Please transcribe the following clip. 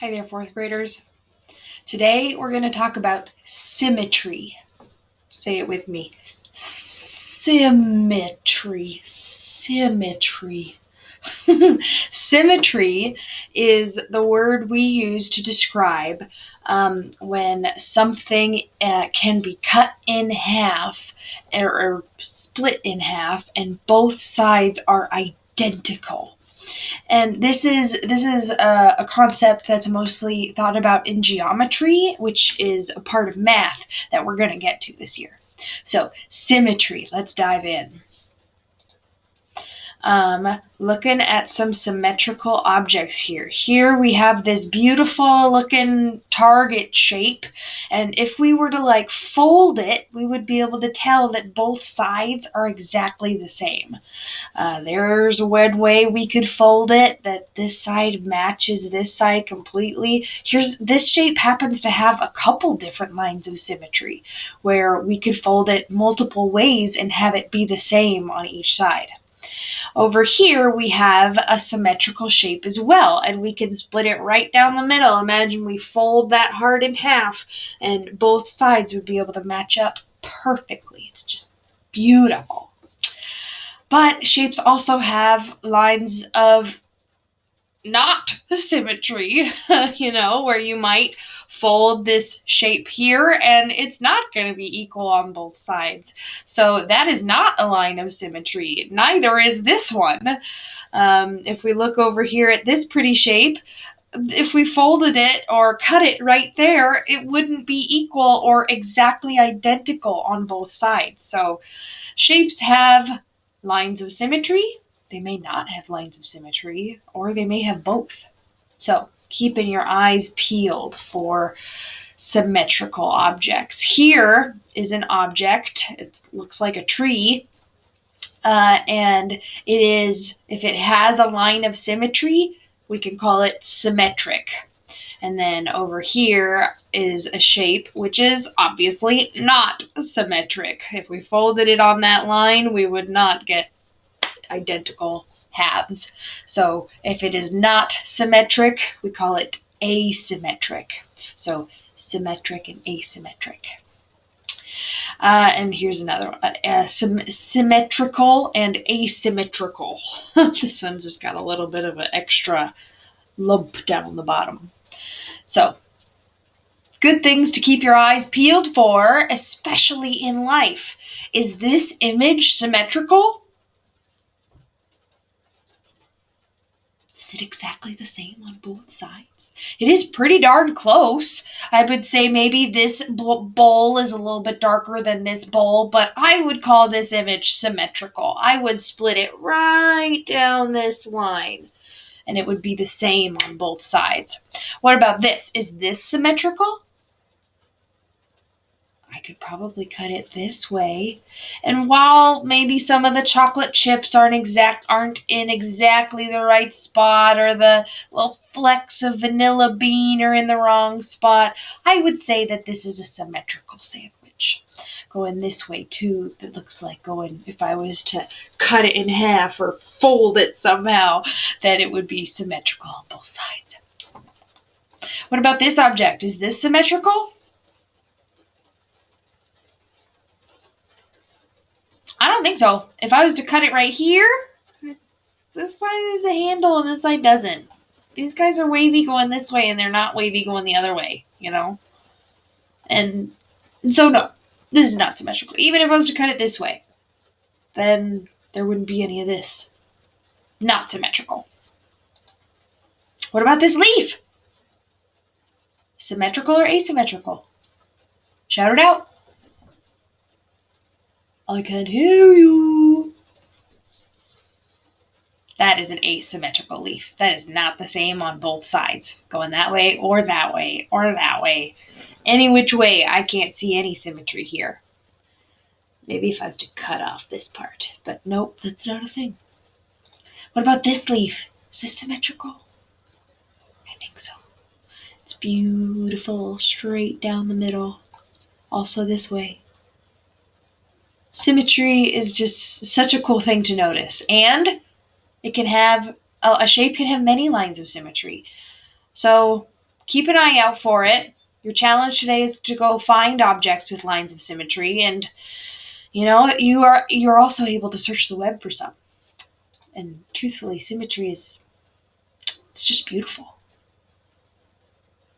Hi there, fourth graders. Today we're going to talk about symmetry. Say it with me. Symmetry. Symmetry. Symmetry is the word we use to describe when something can be cut in half or split in half and both sides are identical. And this is a concept that's mostly thought about in geometry, which is a part of math that we're going to get to this year. So symmetry, let's dive in. Looking at some symmetrical objects here. Here we have this beautiful looking target shape, and if we were to fold it, we would be able to tell that both sides are exactly the same. There's a weird way we could fold it that this side matches this side completely. This shape happens to have a couple different lines of symmetry where we could fold it multiple ways and have it be the same on each side. Over here, we have a symmetrical shape as well, and we can split it right down the middle. Imagine we fold that heart in half, and both sides would be able to match up perfectly. It's just beautiful. But shapes also have lines of not symmetry, where you might fold this shape here and it's not going to be equal on both sides. So that is not a line of symmetry. Neither is this one. If we look over here at this pretty shape, if we folded it or cut it right there, it wouldn't be equal or exactly identical on both sides. So shapes have lines of symmetry. They may not have lines of symmetry, or they may have both. So keeping your eyes peeled for symmetrical objects. Here is an object. It looks like a tree. And if it has a line of symmetry, we can call it symmetric. And then over here is a shape which is obviously not symmetric. If we folded it on that line, we would not get identical halves. So if it is not symmetric, we call it asymmetric. So symmetric and asymmetric. And here's another one. Symmetrical and asymmetrical. This one's just got a little bit of an extra lump down the bottom. So, good things to keep your eyes peeled for, especially in life. Is this image symmetrical? Is it exactly the same on both sides? It is pretty darn close. I would say maybe this bowl is a little bit darker than this bowl, but I would call this image symmetrical. I would split it right down this line, and it would be the same on both sides. What about this? Is this symmetrical? I could probably cut it this way. And while maybe some of the chocolate chips aren't in exactly the right spot, or the little flecks of vanilla bean are in the wrong spot, I would say that this is a symmetrical sandwich. Going this way too, that looks like going, if I was to cut it in half or fold it somehow, that it would be symmetrical on both sides. What about this object? Is this symmetrical? I don't think so. If I was to cut it right here, this side has a handle and this side doesn't. These guys are wavy going this way and they're not wavy going the other way, And so no, this is not symmetrical. Even if I was to cut it this way, then there wouldn't be any of this. Not symmetrical. What about this leaf? Symmetrical or asymmetrical? Shout it out. I can't hear you. That is an asymmetrical leaf. That is not the same on both sides. Going that way or that way or that way. Any which way, I can't see any symmetry here. Maybe if I was to cut off this part. But nope, that's not a thing. What about this leaf? Is this symmetrical? I think so. It's beautiful, straight down the middle. Also this way. Symmetry is just such a cool thing to notice. And it can have, a shape can have many lines of symmetry. So keep an eye out for it. Your challenge today is to go find objects with lines of symmetry, and you're also able to search the web for some. And truthfully, symmetry is, it's just beautiful.